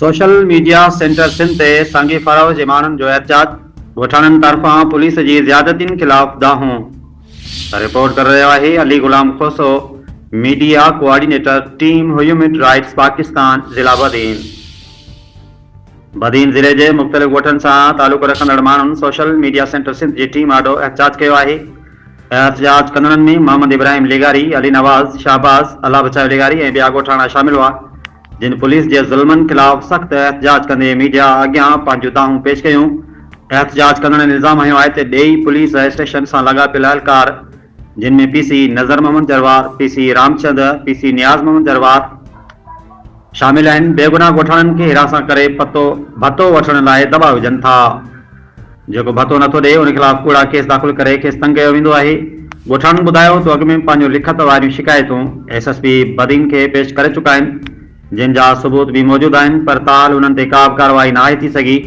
Social media centre Sindh ते सांगी फराव जे माण्हुनि जो एहतजाज ॻोठाणनि तरफ़ां पुलिस जी ज़्यादतियुनि ख़िलाफ़ दाहों। रिपोर्ट कर रहियो आहे Ali Ghulam Khoso, media coordinator, team human rights Pakistan, ज़िला बदीन। बदीन ज़िले जे मुख़्तलिफ़ ॻोठनि सां तालुक़ रखंदड़ माण्हुनि सोशल मीडिया सेंटर सिंध जी टीम आॾो एहतजाज कयो आहे। एहतजाज कंदड़नि में मोहम्मद इब्राहिम लेगारी, अली नवाज़, शाहबाज़, अल्लाह बचाव लेगारी ऐं ॿिया ॻोठाणा शामिल हुआ, जिन पुलिस जे ज़ुल्मनि ख़िलाफ़ सख़्त एहतजाज कंदे मीडिया अॻियां पंहिंजूं दाहूं पेश कयूं। एहतजाज कंदड़नि इल्ज़ाम हयो आहे त ॾेई पुलिस स्टेशन सां लाॻापियल एहलकार, जिन में पीसी नज़र मोहम्मद जरवार, पीसी रामचंद, पीसी नियाज़ मोहम्मद जरवार शामिल आहिनि, बेगुनाह ॻोठाणनि खे हिरासत करे भतो वठण लाइ दबाउ विझनि था। जेको भतो नथो ॾिए उन ख़िलाफ़ कूड़ा केस दाख़िल करे खेसि तंग कयो वेंदो आहे। ॻोठाणनि ॿुधायो त अॻु में पंहिंजो लिखत वारियूं शिकायतूं SSP बदीन खे पेश करे चुका आहिनि, जिन जा सबूत भी मौजूद आहिनि, पर ताल उन्हनि ते का बि कार्रवाई न आहे थी सघी।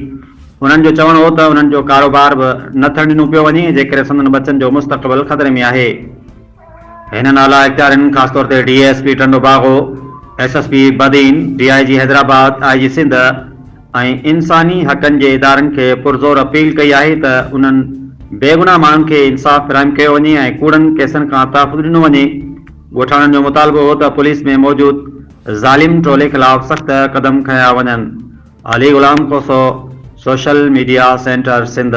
उन्हनि जो चवणु हो त उन्हनि जो कारोबार बि न थियण ॾिनो पियो वञे, जेकरे संदन बच्चनि जो मुस्तक़बिल ख़तरे में आहे। हिन नाला इख़्तियारनि ख़ासि तौर ते DSP टंडो बागो, SSP Badin, DIG Hyderabad, IG Sindh ऐं इंसानी हक़नि जे इदारनि खे पुरज़ोर अपील कई आहे त उन्हनि बेगुनाह माण्हुनि खे इंसाफ़ फ़राहम कयो वञे ऐं कूड़नि केसनि खां तहफ़ुज़ ॾिनो वञे। ॻोठाणनि जो मुतालबो हो त पुलिस में मौजूद ज़ालिम टोले ख़िलाफ़ सख़्त क़दम खंया वञनि। Ali Ghulam Khoso, social media centre Sindh.